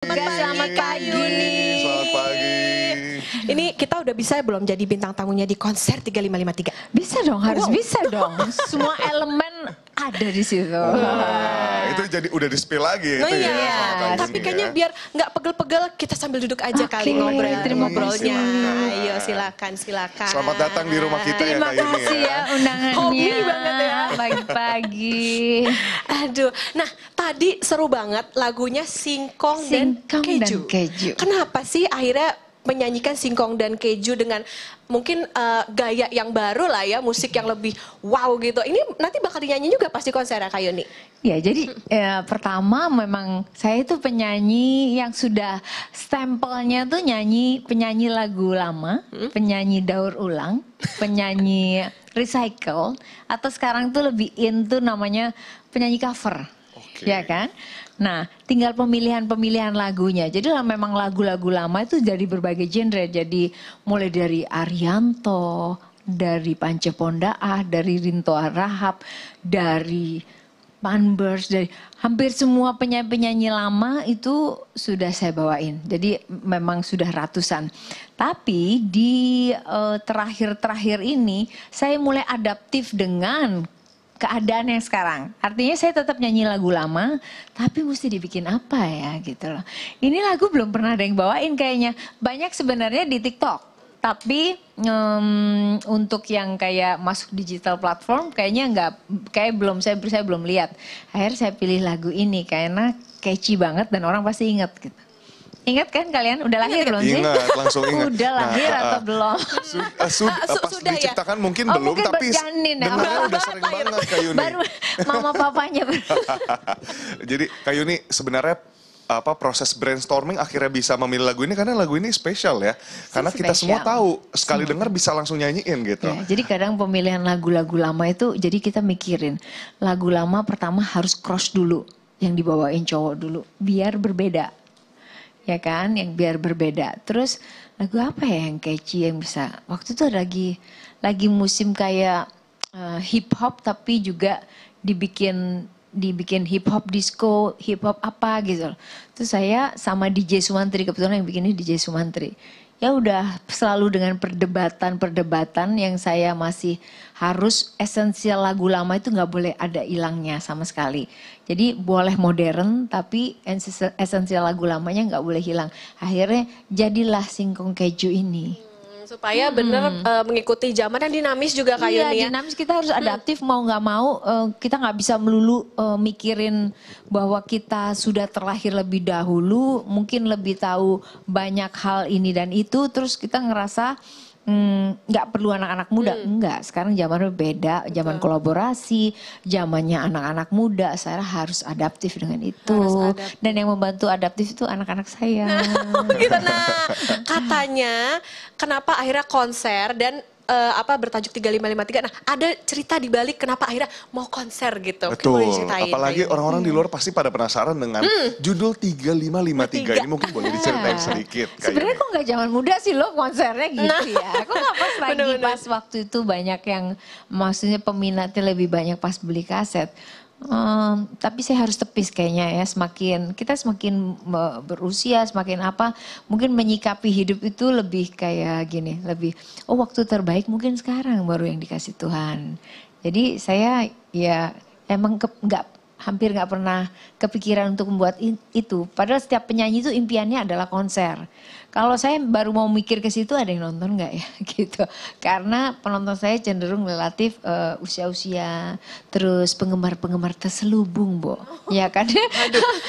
Selamat pagi. Selamat pagi. Ini kita udah bisa belum jadi bintang tamunya di konser 3553? Bisa dong, harus bisa dong. Semua elemen ada di situ. Wah, itu jadi udah di-spill lagi Oh itu iya, ya. Selamat pagi tapi ini kayaknya ya. biar nggak pegel-pegel kita sambil duduk aja Oke, kali ngobrolnya. silakan. Ayo silakan. Selamat datang di rumah kita ya Terima Kak Yuni kasih ya undangannya. Hobi banget ya. Pagi-pagi. Aduh, nah tadi seru banget lagunya Singkong dan Singkong dan Keju. Keju. Kenapa sih akhirnya menyanyikan Singkong dan Keju dengan mungkin gaya yang baru lah ya, musik yang lebih wow gitu. Ini nanti bakal dinyanyi juga pasti konser ya Kak Yuni? Ya jadi pertama memang saya itu penyanyi yang sudah stempelnya tuh penyanyi lagu lama, penyanyi daur ulang, penyanyi recycle, atau sekarang tuh lebih in tuh namanya penyanyi cover. Oke. Ya kan? Nah, tinggal pemilihan lagunya. Jadi memang lagu-lagu lama itu dari berbagai genre. Jadi mulai dari Arianto, dari Pance Pondaah, dari Rinto Rahab, dari Panbers, dari hampir semua penyanyi-penyanyi lama itu sudah saya bawain. Jadi memang sudah ratusan. Tapi di terakhir-terakhir ini saya mulai adaptif dengan keadaan yang sekarang. Artinya saya tetap nyanyi lagu lama, tapi mesti dibikin apa ya gitu loh. Ini lagu belum pernah ada yang bawain kayaknya. Banyak sebenarnya di TikTok. Tapi untuk yang kayak masuk digital platform kayaknya enggak, kayak belum, saya belum lihat. Akhirnya saya pilih lagu ini karena catchy banget dan orang pasti ingat gitu. Ingat kan kalian? Udah lahir belum sih? Ingat, langsung ingat. Udah lahir atau belum? Pas sudah ya? diciptakan mungkin Oh, belum, mungkin tapi berjanin ya. dengarnya udah sering banget Kak Yuni. Baru mama papanya. Jadi Kak Yuni sebenarnya proses brainstorming akhirnya bisa memilih lagu ini karena lagu ini spesial ya. Karena kita semua Spesial. tahu sekali dengar bisa langsung nyanyiin gitu. Ya, jadi kadang pemilihan lagu-lagu lama itu, jadi kita mikirin lagu lama pertama harus cross dulu, yang dibawain cowok dulu, biar berbeda, ya kan, yang biar berbeda. Terus lagu apa ya yang catchy yang bisa? Waktu itu lagi musim kayak hip hop tapi juga dibikin hip hop disco, hip hop apa gitu. Terus saya sama DJ Sumantri, kebetulan yang bikin ini DJ Sumantri. Ya udah selalu dengan perdebatan yang saya masih harus esensial lagu lama itu nggak boleh ada hilangnya sama sekali. Jadi boleh modern tapi esensial lagu lamanya nggak boleh hilang. Akhirnya jadilah Singkong Keju ini. Supaya bener mengikuti zaman dan dinamis juga Kak Iya, Yuni ya. dinamis, kita harus adaptif, mau nggak mau kita nggak bisa melulu mikirin bahwa kita sudah terlahir lebih dahulu, mungkin lebih tahu banyak hal ini dan itu, terus kita ngerasa nggak perlu anak-anak muda. Enggak, sekarang zamannya beda, zaman kolaborasi, zamannya anak-anak muda, saya harus adaptif dengan itu. Harus adaptif. Dan yang membantu adaptif itu anak-anak saya. Gitu. Nah, katanya kenapa akhirnya konser dan bertajuk 3553. Nah, ada cerita di balik kenapa akhirnya mau konser gitu. Boleh Betul, ceritain, apalagi Kak Yuni? orang-orang di luar pasti pada penasaran dengan judul 3553 ini, mungkin boleh diceritain sedikit. Kak Sebenarnya Yuni. kok nggak zaman muda sih lo konsernya gitu ya. Kok nggak pas lagi Bener-bener. pas waktu itu banyak yang maksudnya peminatnya lebih banyak pas beli kaset. Tapi saya harus tepis kayaknya ya, kita semakin berusia, semakin apa, mungkin menyikapi hidup itu lebih kayak gini, lebih waktu terbaik mungkin sekarang baru yang dikasih Tuhan. Jadi saya ya emang hampir nggak pernah kepikiran untuk membuat itu. Padahal setiap penyanyi itu impiannya adalah konser. Kalau saya baru mau mikir ke situ, ada yang nonton nggak ya gitu. Karena penonton saya cenderung relatif usia-usia, terus penggemar-penggemar terselubung, Bo. Ya kan?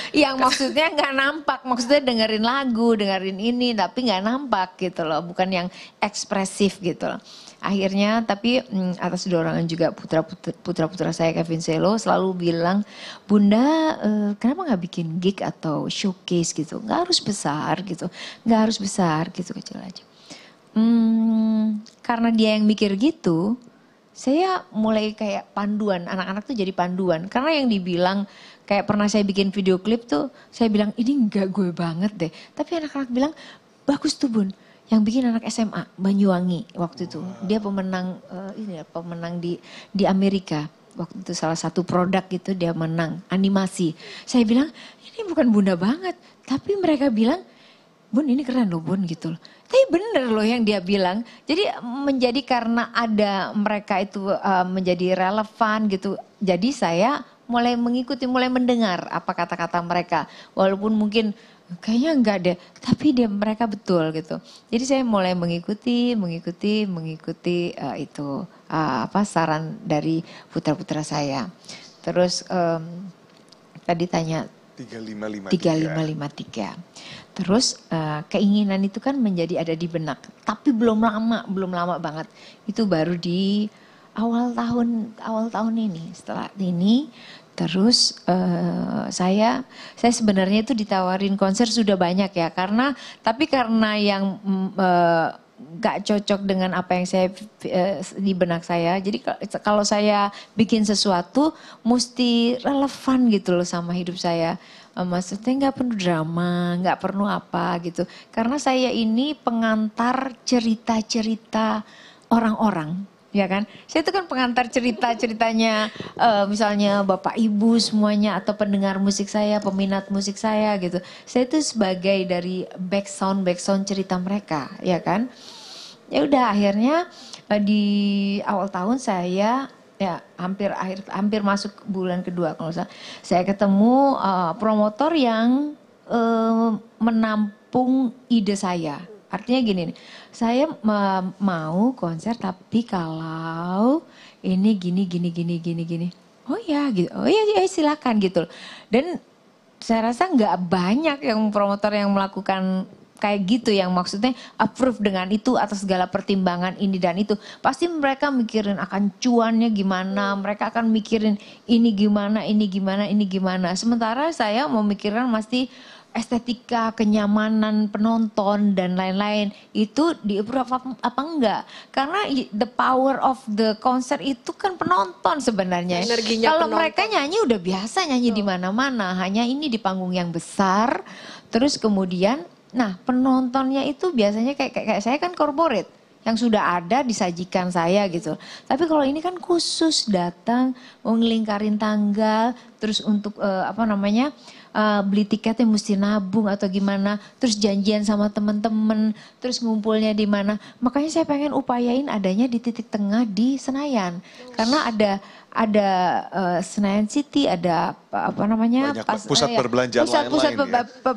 Yang maksudnya nggak nampak, maksudnya dengerin lagu, dengerin ini, tapi nggak nampak gitu loh. Bukan yang ekspresif gitu loh. Akhirnya tapi atas dorongan juga putra-putra saya Kevin Selo selalu bilang, Bunda kenapa nggak bikin gig atau showcase gitu, nggak harus besar gitu, kecil aja. Karena dia yang mikir gitu, saya mulai kayak panduan, anak-anak tuh jadi panduan. Karena yang dibilang kayak pernah saya bikin video klip tuh, saya bilang ini nggak gue banget deh, tapi anak-anak bilang bagus tuh Bun. Yang bikin anak SMA Banyuwangi waktu itu, dia pemenang pemenang di Amerika. Waktu itu salah satu produk gitu dia menang animasi. Saya bilang ini bukan Bunda banget, Tapi mereka bilang, Bun ini keren loh Bun gitu loh. Tapi bener loh yang dia bilang. Jadi menjadi karena ada mereka itu menjadi relevan gitu. Jadi saya mulai mengikuti, mulai mendengar apa kata-kata mereka. Walaupun mungkin kayaknya enggak deh, tapi mereka betul gitu. Jadi saya mulai mengikuti itu saran dari putra-putra saya. Terus tadi tanya 3553. Terus keinginan itu kan menjadi ada di benak, tapi belum lama banget. Itu baru di awal tahun ini. Setelah ini terus saya sebenarnya itu ditawarin konser sudah banyak ya, karena yang gak cocok dengan apa yang saya di benak saya. Jadi kalau saya bikin sesuatu mesti relevan gitu loh sama hidup saya. Maksudnya gak perlu drama, gak perlu apa gitu. Karena saya ini pengantar cerita-cerita orang-orang. Ya kan, saya itu kan pengantar ceritanya misalnya bapak ibu semuanya atau pendengar musik saya, peminat musik saya gitu. Saya itu sebagai dari background cerita mereka, ya kan. Ya udah akhirnya di awal tahun saya ya hampir masuk bulan kedua kalau saya ketemu promotor yang menampung ide saya. Artinya gini nih, saya mau konser tapi kalau ini gini. Oh ya gitu, oh ya silakan gitu. Dan saya rasa nggak banyak yang promotor yang melakukan kayak gitu, yang maksudnya approve dengan itu atas segala pertimbangan ini dan itu. Pasti mereka mikirin akan cuannya gimana, mereka akan mikirin ini gimana. Sementara saya mau mikirin pasti estetika, kenyamanan penonton dan lain-lain. Itu di-approve apa enggak? Karena the power of the concert itu kan penonton sebenarnya. Energinya kalau penonton. Mereka nyanyi udah biasa nyanyi di mana-mana, hanya ini di panggung yang besar. Terus kemudian, nah penontonnya itu biasanya kayak saya kan corporate, yang sudah ada disajikan saya gitu. Tapi kalau ini kan khusus datang, mau ngelingkarin tanggal, terus untuk beli tiketnya mesti nabung atau gimana, terus janjian sama teman-teman, terus ngumpulnya di mana. Makanya saya pengen upayain adanya di titik tengah di Senayan, karena ada Senayan City, ada pusat perbelanjaan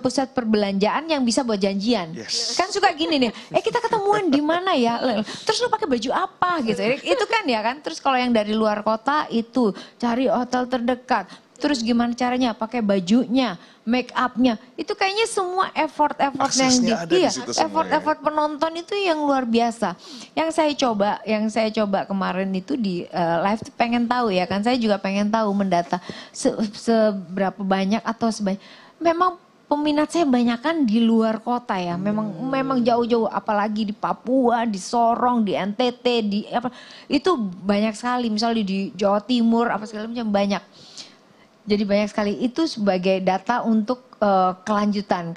pusat perbelanjaan yang bisa buat janjian. Yes. Kan suka gini nih, kita ketemuan di mana ya? Terus lu pakai baju apa gitu? Itu kan ya kan. Terus kalau yang dari luar kota itu cari hotel terdekat. Terus gimana caranya? Pakai bajunya, make up-nya. Itu kayaknya semua effort effort penonton itu yang luar biasa. Yang saya coba kemarin itu di live pengen tahu ya kan. Saya juga pengen tahu mendata seberapa banyak atau sebanyak. Memang peminat saya banyak kan di luar kota ya. Memang jauh-jauh, apalagi di Papua, di Sorong, di NTT, itu banyak sekali. Misalnya di Jawa Timur apa segala macam banyak. Jadi banyak sekali itu sebagai data untuk kelanjutan,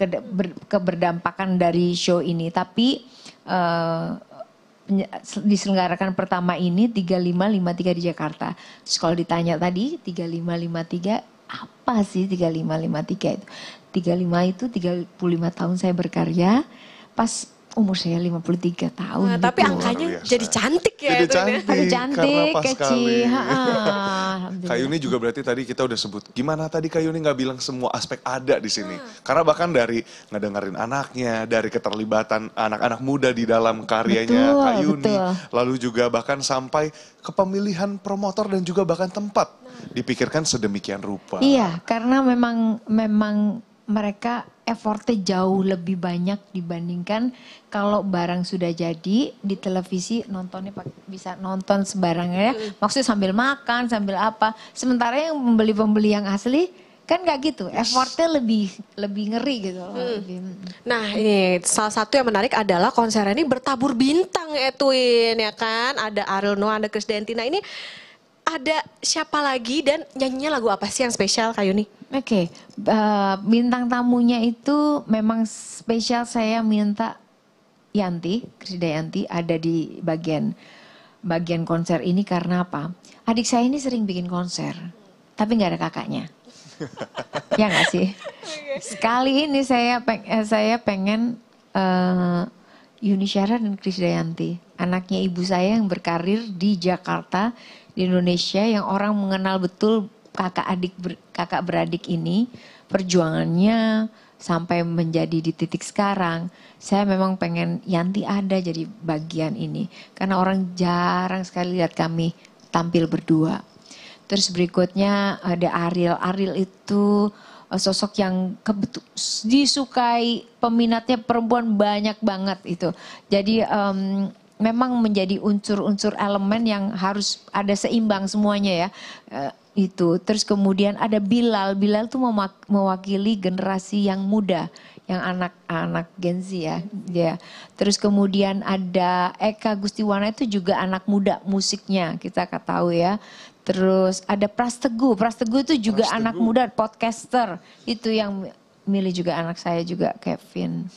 keberdampakan dari show ini. Tapi diselenggarakan pertama ini 3553 di Jakarta. Terus kalau ditanya tadi 3553 apa sih 3553 itu? 35 itu 35 tahun saya berkarya, pas umur saya 53 tahun. Tapi gitu. angkanya jadi cantik ya. Jadi cantik, kecil. Kak Yuni juga berarti tadi kita udah sebut. Gimana tadi Kak Yuni gak bilang semua aspek ada di sini. Karena bahkan dari ngedengerin anaknya, dari keterlibatan anak-anak muda di dalam karyanya Kak Yuni. Lalu juga bahkan sampai ke pemilihan promotor dan juga bahkan tempat. Dipikirkan sedemikian rupa. Iya, karena memang mereka effortnya jauh lebih banyak dibandingkan kalau barang sudah jadi di televisi, nontonnya bisa nonton sebarangnya, maksudnya sambil makan, sambil apa. Sementara yang pembeli yang asli kan gak gitu, effortnya lebih ngeri gitu. Nah ini salah satu yang menarik adalah konser ini bertabur bintang Edwin ya kan. Ada Ariel Noah, ada Krisdayanti. Nah ini ada siapa lagi dan nyanyinya lagu apa sih yang spesial Kak Yuni? Oke, bintang tamunya itu memang spesial, saya minta Krisdayanti ada di bagian konser ini karena apa? Adik saya ini sering bikin konser, tapi nggak ada kakaknya. Ya nggak sih? Sekali ini saya pengen Yuni Syara dan Krisdayanti, anaknya ibu saya yang berkarir di Jakarta, di Indonesia, yang orang mengenal betul kakak beradik ini, perjuangannya sampai menjadi di titik sekarang. Saya memang pengen Yanti ada jadi bagian ini, karena orang jarang sekali lihat kami tampil berdua. Terus berikutnya ada Ariel. Ariel itu sosok yang disukai, peminatnya perempuan banyak banget itu. Jadi memang menjadi unsur-unsur elemen yang harus ada seimbang semuanya ya. Itu. Terus kemudian ada Bilal. Bilal tuh mewakili generasi yang muda, yang anak-anak Gen Z ya. Ya. Terus kemudian ada Eka Gustiwana, itu juga anak muda musiknya, kita tahu ya. Terus ada Prasteguh itu juga anak muda podcaster, itu yang milih juga anak saya juga, Kevin.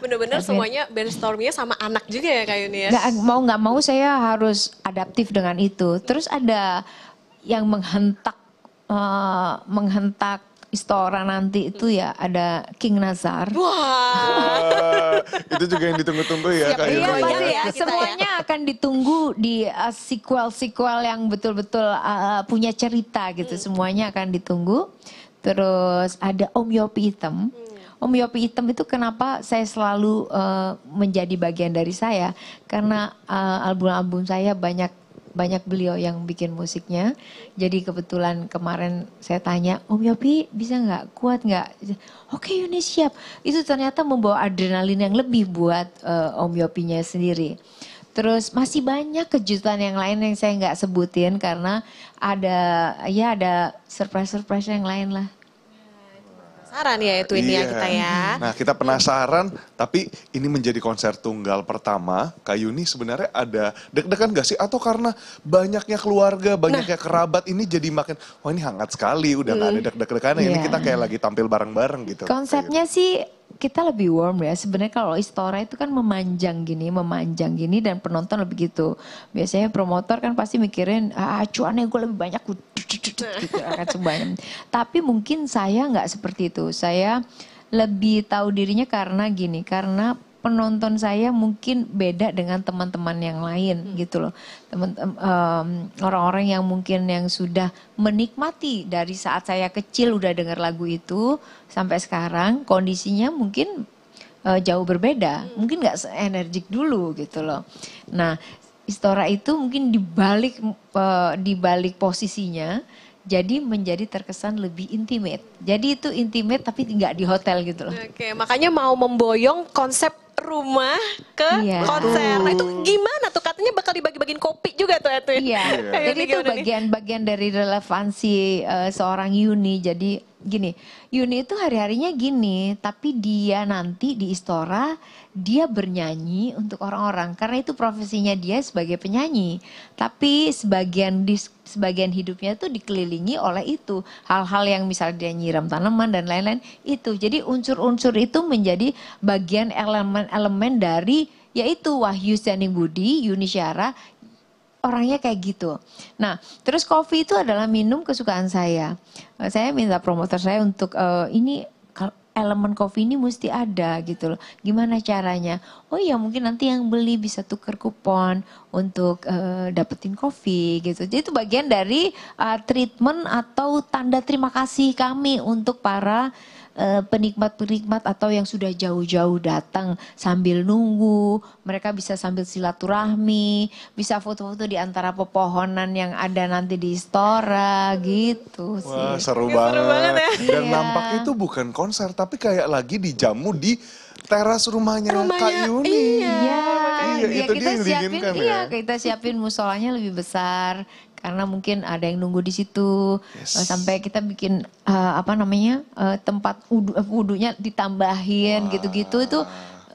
Bener-bener semuanya brainstormingnya sama anak juga ya Kak Yuni ya? Nggak mau saya harus adaptif dengan itu. Terus ada yang menghentak Istora nanti itu ya, ada King Nazar. Wah. Itu juga yang ditunggu-tunggu ya Kak Yuni. Iya, semuanya akan ditunggu di sequel yang betul-betul punya cerita gitu. Semuanya akan ditunggu. Terus ada Om Yopi Hitam. Om Yopi Hitam itu kenapa saya selalu menjadi bagian dari saya? Karena album-album saya banyak beliau yang bikin musiknya. Jadi kebetulan kemarin saya tanya, Om Yopi bisa nggak, kuat nggak? Oke Yuni siap. Itu ternyata membawa adrenalin yang lebih buat Om Yopinya sendiri. Terus masih banyak kejutan yang lain yang saya nggak sebutin karena ada surprise yang lain lah. Penasaran ya itu ini ya kita ya. Nah kita penasaran, tapi ini menjadi konser tunggal pertama, Kak Yuni sebenarnya ada deg-degan gak sih? Atau karena banyaknya keluarga, banyaknya kerabat ini jadi makin, wah ini hangat sekali, udah gak ada deg-degan, ini kita kayak lagi tampil bareng-bareng gitu. Konsepnya sih kita lebih warm ya. Sebenarnya kalau Istora itu kan memanjang gini dan penonton lebih gitu. Biasanya promotor kan pasti mikirin, cuannya gue lebih banyak, gitu akan sebanyak. Tapi mungkin saya nggak seperti itu. Saya lebih tahu dirinya karena penonton saya mungkin beda dengan teman-teman yang lain gitu loh. Orang-orang yang mungkin yang sudah menikmati dari saat saya kecil udah dengar lagu itu sampai sekarang kondisinya mungkin jauh berbeda. Mungkin nggak se-energik dulu gitu loh. Nah, Istora itu mungkin dibalik posisinya jadi menjadi terkesan lebih intimate. Jadi itu intimate tapi nggak di hotel gitu loh. Oke, makanya mau memboyong konsep rumah ke konser. Nah itu gimana tuh? Katanya bakal dibagi-bagiin kopi juga tuh Edwin. Iya, jadi itu bagian dari relevansi seorang Yuni. Jadi gini, Yuni itu hari-harinya gini, tapi dia nanti di Istora dia bernyanyi untuk orang-orang karena itu profesinya dia sebagai penyanyi. Tapi sebagian hidupnya itu dikelilingi oleh itu, hal-hal yang misalnya dia nyiram tanaman dan lain-lain itu. Jadi unsur-unsur itu menjadi bagian elemen dari yaitu Wahyu Standing Budi, Yuni Syara, orangnya kayak gitu. Nah, terus kopi itu adalah minum kesukaan saya. Saya minta promotor saya untuk ini elemen kopi ini mesti ada gitu loh. Gimana caranya? Oh iya mungkin nanti yang beli bisa tuker kupon untuk dapetin kopi gitu. Jadi itu bagian dari treatment atau tanda terima kasih kami untuk para penikmat-penikmat atau yang sudah jauh-jauh datang sambil nunggu, mereka bisa sambil silaturahmi, bisa foto-foto di antara pepohonan yang ada nanti di Istora gitu sih. Wah seru banget. Ya. Dan nampaknya itu bukan konser tapi kayak lagi dijamu di teras rumahnya Kak Yuni. Iya, itu dia yang diinginkan ya. Kita siapin musolanya lebih besar. Karena mungkin ada yang nunggu di situ sampai kita bikin tempat wudhunya ditambahin gitu-gitu itu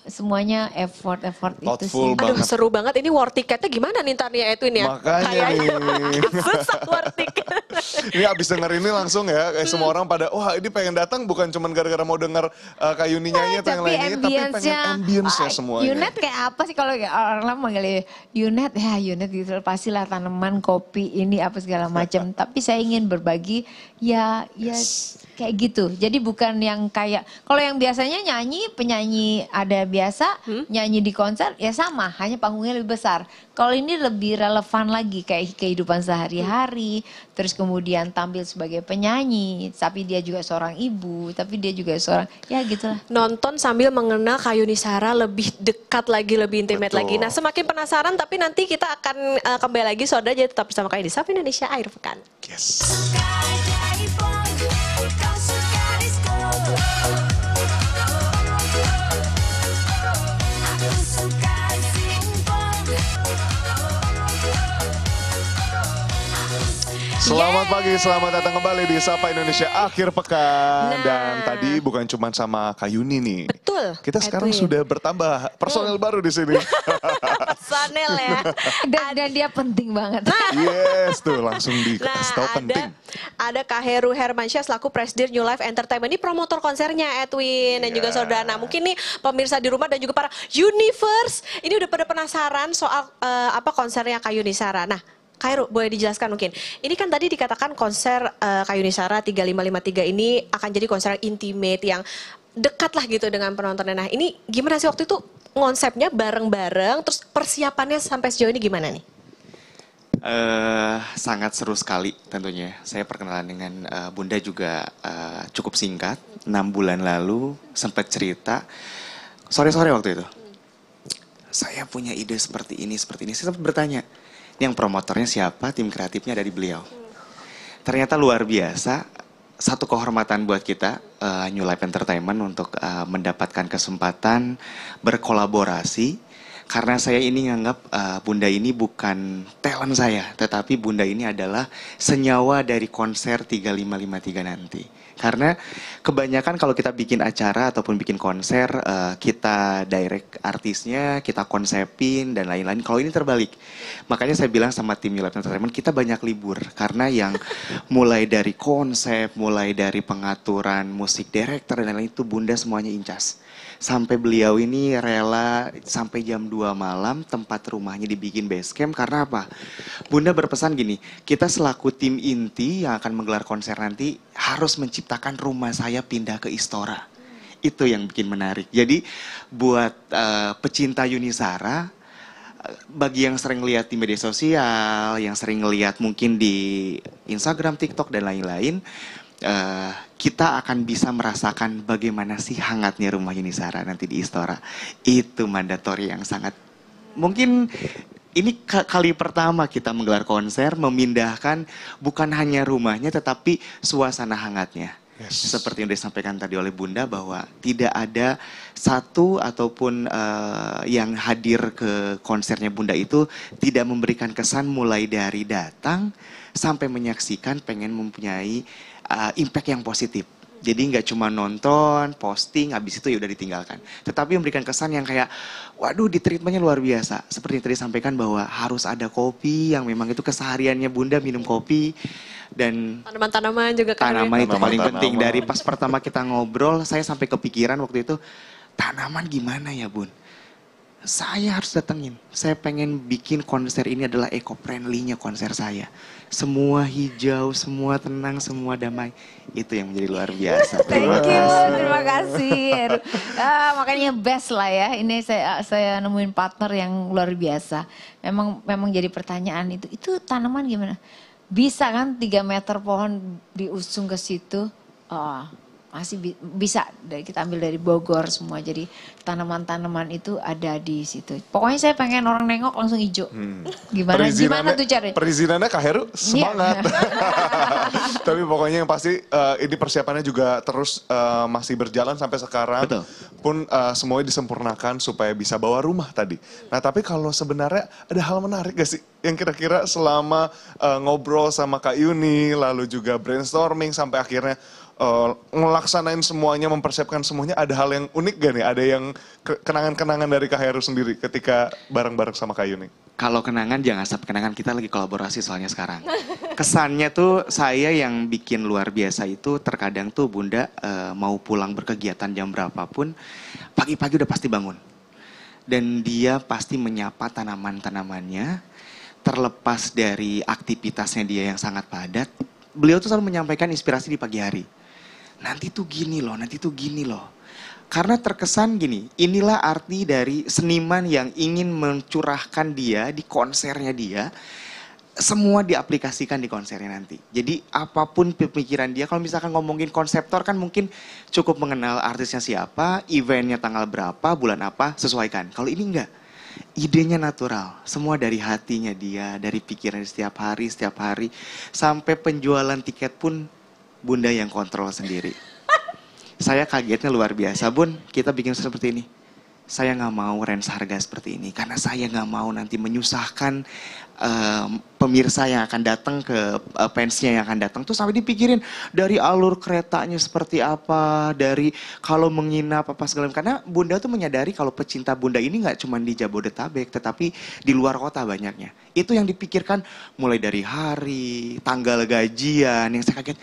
semuanya effort itu sih. Aduh seru banget, ini war tiketnya gimana nih ntar ya Edwin ya? Makanya nih. Susah war tiket. Ini abis denger ini langsung ya, kayak semua orang pada, wah ini pengen datang bukan cuma gara-gara mau denger Kak Yuni nyanyi atau yang lainnya, tapi pengen ambience-nya semuanya. Yunet kayak apa sih kalau orang manggil Yunet, ya Yunet gitu, pastilah tanaman, kopi, ini apa segala macam. Tapi saya ingin berbagi, ya kayak gitu. Jadi bukan yang kayak, kalau yang biasanya nyanyi, penyanyi ada biasa, nyanyi di konser, ya sama, hanya panggungnya lebih besar. Kalau ini lebih relevan lagi, kayak kehidupan sehari-hari, terus kemudian tampil sebagai penyanyi, tapi dia juga seorang ibu, tapi dia juga seorang, ya gitulah. Nonton sambil mengenal Kak Yuni Shara lebih dekat lagi, lebih intimate lagi. Nah, semakin penasaran, tapi nanti kita akan kembali lagi, saudara, jadi tetap bersama kami di Sapa Indonesia Akhir Pekan. Yes. Selamat pagi, selamat datang kembali di Sapa Indonesia Akhir Pekan. Dan tadi bukan cuma sama Kak Yuni nih. Betul. Kita sekarang sudah bertambah personel baru di sini. Personel ya. Dan dia penting banget. Yes, tuh langsung dikasih tahu penting. Ada Kak Heru Hermansyah selaku Presidir New Life Entertainment. Ini promotor konsernya Edwin dan juga saudara. Nah, mungkin nih pemirsa di rumah dan juga para Universe ini udah pada penasaran soal apa konsernya Kak Yuni Shara. Nah, Kak Heru, boleh dijelaskan mungkin. Ini kan tadi dikatakan konser Kak Yuni Shara 3553 ini akan jadi konser intimate yang dekat lah gitu dengan penontonnya. Nah, ini gimana sih waktu itu konsepnya bareng-bareng, terus persiapannya sampai sejauh ini gimana nih? Sangat seru sekali tentunya. Saya perkenalan dengan Bunda juga cukup singkat. 6 bulan lalu sempat cerita, sore-sore waktu itu. Saya punya ide seperti ini. Saya sempat bertanya, yang promotornya siapa, tim kreatifnya dari beliau. Ternyata luar biasa, satu kehormatan buat kita, New Life Entertainment untuk mendapatkan kesempatan berkolaborasi. Karena saya ini nganggap Bunda ini bukan talent saya, tetapi Bunda ini adalah senyawa dari konser 3553 nanti. Karena kebanyakan kalau kita bikin acara ataupun bikin konser, kita direct artisnya, kita konsepin dan lain-lain. Kalau ini terbalik. Makanya saya bilang sama tim New Life Entertainment, kita banyak libur. Karena yang mulai dari konsep, mulai dari pengaturan musik director dan lain-lain itu Bunda semuanya incas. Sampai beliau ini rela sampai jam 2 malam tempat rumahnya dibikin base camp. Karena apa? Bunda berpesan gini, kita selaku tim inti yang akan menggelar konser nanti harus menciptakan rumah saya pindah ke Istora. Itu yang bikin menarik. Jadi buat pecinta Yuni Shara, bagi yang sering lihat di media sosial, yang sering lihat mungkin di Instagram, TikTok dan lain-lain, kita akan bisa merasakan bagaimana sih hangatnya rumah Yuni Shara nanti di Istora. Itu mandatori yang sangat, mungkin ini kali pertama kita menggelar konser, memindahkan bukan hanya rumahnya tetapi suasana hangatnya. Yes. Seperti yang disampaikan tadi oleh Bunda bahwa tidak ada satu ataupun yang hadir ke konsernya Bunda itu tidak memberikan kesan mulai dari datang sampai menyaksikan pengen mempunyai impact yang positif. Jadi nggak cuma nonton, posting, habis itu ya udah ditinggalkan. Tetapi memberikan kesan yang kayak, waduh di treatmentnya luar biasa. Seperti yang tadi sampaikan bahwa harus ada kopi yang memang itu kesehariannya Bunda minum kopi. Dan tanaman-tanaman juga kan. Tanaman itu paling penting. Dari pas pertama kita ngobrol, saya sampai kepikiran waktu itu, tanaman gimana ya Bun? Saya harus datengin. Saya pengen bikin konser ini adalah eco-friendly-nya konser saya. Semua hijau, semua tenang, semua damai. Itu yang menjadi luar biasa. Thank you, terima kasih. Makanya best lah ya. Ini saya nemuin partner yang luar biasa. Memang jadi pertanyaan itu. Itu tanaman gimana? Bisa kan 3 meter pohon diusung ke situ? Oh, masih bisa, kita ambil dari Bogor semua, jadi tanaman-tanaman itu ada di situ. Pokoknya saya pengen orang nengok langsung hijau. Gimana tuh caranya? Perizinannya Kak Heru semangat. Tapi pokoknya yang pasti ini persiapannya juga terus masih berjalan sampai sekarang. Betul. Pun semuanya disempurnakan supaya bisa bawa rumah tadi. Nah tapi kalau sebenarnya ada hal menarik gak sih yang kira-kira selama ngobrol sama Kak Yuni, lalu juga brainstorming sampai akhirnya ngelaksanain semuanya, mempersiapkan semuanya, ada hal yang unik gak nih? Ada yang kenangan-kenangan dari Kak Heru sendiri ketika bareng-bareng sama Kak Yuni? Kalau kenangan jangan sampai kenangan, kita lagi kolaborasi soalnya sekarang. Kesannya tuh saya yang bikin luar biasa itu terkadang tuh Bunda mau pulang berkegiatan jam berapapun, pagi-pagi udah pasti bangun. Dan dia pasti menyapa tanaman-tanamannya, terlepas dari aktivitasnya dia yang sangat padat. Beliau tuh selalu menyampaikan inspirasi di pagi hari. Nanti tuh gini loh, nanti tuh gini loh. Karena terkesan gini, inilah arti dari seniman yang ingin mencurahkan dia di konsernya dia, semua diaplikasikan di konsernya nanti. Jadi apapun pemikiran dia, kalau misalkan ngomongin konseptor kan mungkin cukup mengenal artisnya siapa, eventnya tanggal berapa, bulan apa, sesuaikan. Kalau ini enggak, idenya natural, semua dari hatinya dia, dari pikiran setiap hari, sampai penjualan tiket pun Bunda yang kontrol sendiri. Saya kagetnya luar biasa, Bun, kita bikin seperti ini. Saya nggak mau range harga seperti ini, karena saya nggak mau nanti menyusahkan pemirsa yang akan datang ke fansnya yang akan datang. Tuh sampai dipikirin dari alur keretanya seperti apa, dari kalau menginap apa segala macam. Karena Bunda tuh menyadari kalau pecinta Bunda ini nggak cuma di Jabodetabek, tetapi di luar kota banyaknya. Itu yang dipikirkan mulai dari hari, tanggal gajian, yang saya kaget.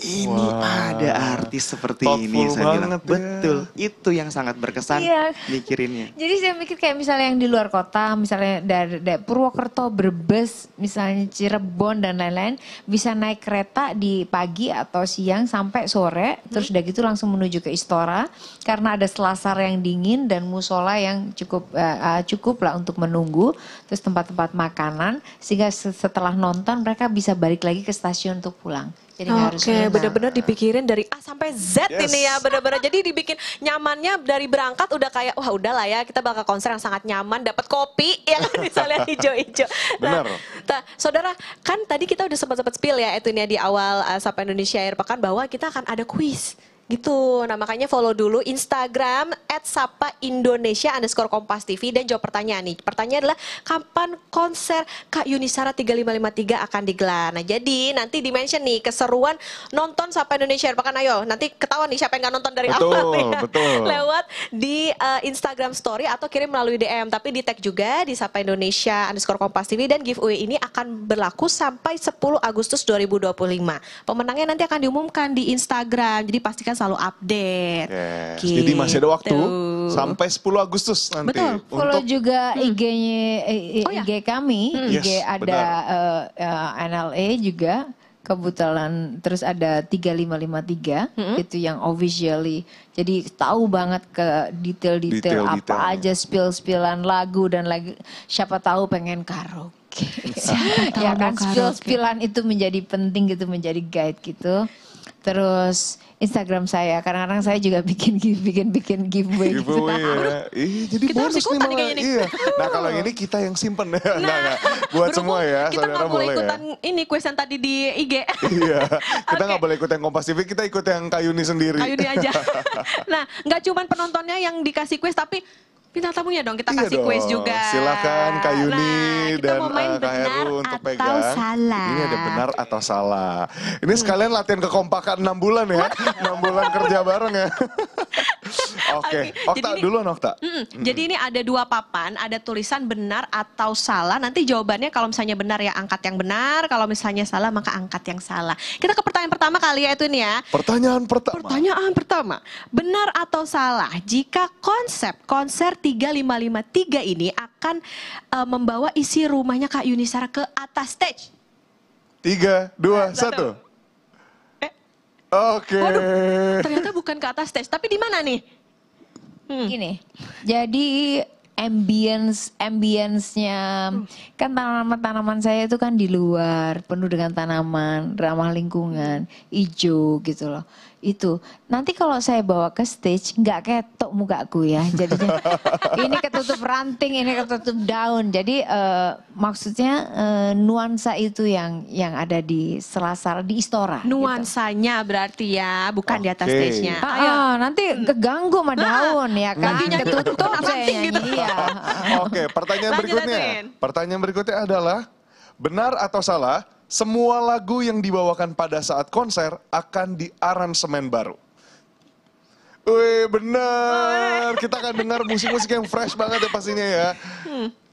Ini ada artis seperti ini, saya bilang. Ya. Betul, itu yang sangat berkesan mikirinnya. Jadi saya mikir kayak misalnya yang di luar kota, misalnya dari Purwokerto, Brebes, misalnya Cirebon dan lain-lain, bisa naik kereta di pagi atau siang sampai sore, terus udah gitu langsung menuju ke Istora, karena ada selasar yang dingin dan musola yang cukup lah untuk menunggu, terus tempat-tempat makanan, sehingga setelah nonton mereka bisa balik lagi ke stasiun untuk pulang. Jadi harus bener-bener dipikirin dari A sampai Z ini ya, bener-bener. Jadi dibikin nyamannya dari berangkat udah kayak, wah udahlah ya, kita bakal konser yang sangat nyaman, dapat kopi, ya kan, misalnya hijau-hijau. Bener. Nah, saudara, kan tadi kita udah sempat spill ya, itu nih di awal Sapa Indonesia Akhir Pekan, bahwa kita akan ada kuis. Gitu, nah makanya follow dulu Instagram @sapaindonesia_kompas.tv dan jawab pertanyaan nih. Pertanyaan adalah kapan konser Kak Yuni Shara 3553 akan digelar. Nah jadi nanti di-mention nih keseruan nonton Sapa Indonesia Akhir Pekan. Ayo nanti ketahuan nih siapa yang gak nonton dari awal ya. Betul. Lewat di Instagram story atau kirim melalui DM. Tapi di tag juga di sapaindonesia_kompas.tv dan giveaway ini akan berlaku sampai 10 Agustus 2025. Pemenangnya nanti akan diumumkan di Instagram. Jadi pastikan selalu update. Yes. Gitu. Jadi masih ada waktu sampai 10 Agustus nanti. Betul. Follow juga IG-nya, IG kami, Yes, IG ada NLA juga. Kebetulan terus ada 3553 itu yang officially. Jadi tahu banget ke detail-detail apa aja spill-spillan lagu dan lagu. Siapa tahu pengen karaoke. Ya kan spill-spillan itu menjadi penting gitu, menjadi guide gitu. Terus Instagram saya, kadang-kadang saya juga bikin giveaway gitu. Ya. Jadi kita bonus harus ikutan nih kayaknya nih. Iya. Nah kalau yang ini kita yang simpen ya. Enggak. Buat semua ya, Kita saudara nggak boleh boleh ikutan ya. ini kuis yang tadi di IG. Iya, kita nggak boleh ikut yang Kompas TV, kita ikut yang Kak Yuni sendiri. Kak Yuni aja. Nah, nggak cuman penontonnya yang dikasih kuis, tapi bintang tamunya dong kita kasih kuis juga. Silakan Kak Yuni kita dan mau main Kak benar Heru untuk atau pegang. salah. Ini ada benar atau salah. Ini sekalian latihan kekompakan 6 bulan ya. 6 bulan kerja bareng ya. Oke. Okta dulu Okta. Jadi ini ada 2 papan, ada tulisan benar atau salah. Nanti jawabannya kalau misalnya benar ya angkat yang benar, kalau misalnya salah maka angkat yang salah. Kita ke pertanyaan pertama kali ya itu ini ya. Pertanyaan pertama. Benar atau salah jika konser 3553 ini akan membawa isi rumahnya Kak Yuni Shara ke atas stage? 3, 2, 1. Oke. Waduh, ternyata bukan ke atas stage, tapi di mana nih? Gini, jadi ambience-nya kan tanaman-tanaman saya itu kan di luar, penuh dengan tanaman, ramah lingkungan, hijau gitu loh. Itu nanti kalau saya bawa ke stage nggak ketok mukaku ya, jadinya ini ketutup ranting, ini ketutup daun. Jadi maksudnya nuansa itu yang ada di selasar di Istora. Nuansanya gitu. Berarti ya, bukan di atas stage-nya. Nanti keganggu sama daun ya kan, ketutup saya gitu. Iya. Oke, pertanyaan berikutnya adalah benar atau salah semua lagu yang dibawakan pada saat konser akan diaransemen baru. Wih, bener. Kita akan dengar musik-musik yang fresh banget ya pastinya ya.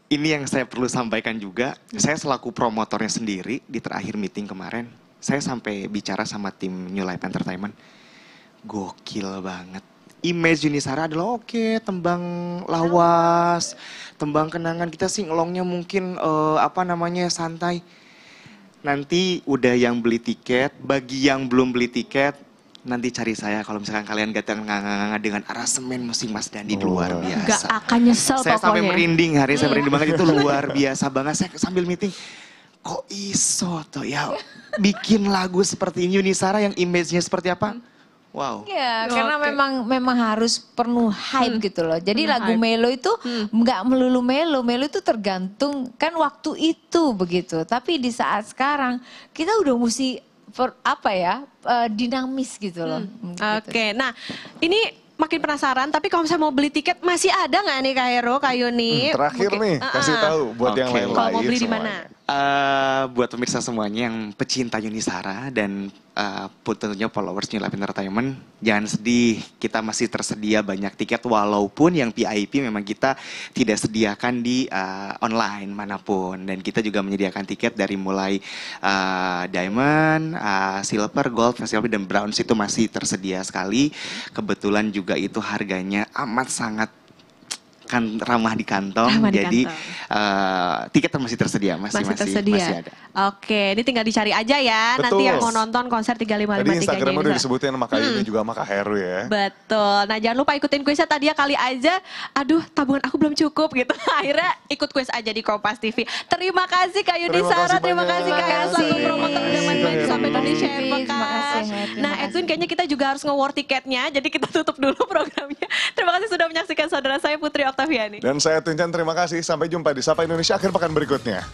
Ini yang saya perlu sampaikan juga, saya selaku promotornya sendiri di terakhir meeting kemarin, saya sampai bicara sama tim New Life Entertainment. Gokil banget. Image Yunisara adalah oke, tembang lawas, tembang kenangan, kita sih ngelongnya mungkin santai. Nanti udah yang beli tiket, bagi yang belum beli tiket, nanti cari saya kalau misalkan kalian datang dengan aransemen musik Mas Dandi luar biasa. Gak akan nyesel Saya pokoknya. sampai merinding, hari saya merinding banget, itu luar biasa banget. Saya sambil meeting, kok iso tuh ya bikin lagu seperti ini Yunisara yang image-nya seperti apa? Wow. Ya, karena memang harus penuh hype gitu loh. Jadi lagu melo itu nggak melulu melo, melo itu tergantung kan waktu itu begitu. Tapi di saat sekarang kita udah mesti dinamis gitu loh. Oke, nah ini makin penasaran, tapi kalau misalnya mau beli tiket masih ada nggak nih Kak Hero, Kak Yuni? Terakhir nih, kasih tahu buat yang Oke. lain-lain. Kalau mau beli di mana? Buat pemirsa semuanya yang pecinta Yunisara dan tentunya followers New Life Entertainment, jangan sedih, kita masih tersedia banyak tiket walaupun yang VIP memang kita tidak sediakan di online manapun, dan kita juga menyediakan tiket dari mulai Diamond, Silver, Gold, Silver dan Bronze itu masih tersedia sekali. Kebetulan juga itu harganya amat sangat kan ramah di kantong, jadi tiket masih tersedia, masih ada. Oke, ini tinggal dicari aja ya. Betul. Nanti yang mau nonton konser 3553 Tadi Instagramnya udah disebutin sama Kak Yuni juga sama Kak Heru ya. Betul. Nah jangan lupa ikutin kuisnya tadi ya, kali aja, aduh tabungan aku belum cukup gitu. Akhirnya ikut kuis aja di Kompas TV. Terima kasih Kak Yunisara, terima kasih Kak Heru selaku promotor udah main-main sampai Indonesia Airpekan. Nah Edwin kayaknya kita juga harus nge-war tiketnya, jadi kita tutup dulu programnya. Terima kasih sudah menyaksikan, saudara saya Putri Oktaviani. Dan saya Tuncan, terima kasih. Sampai jumpa di Sapa Indonesia akhir pekan berikutnya.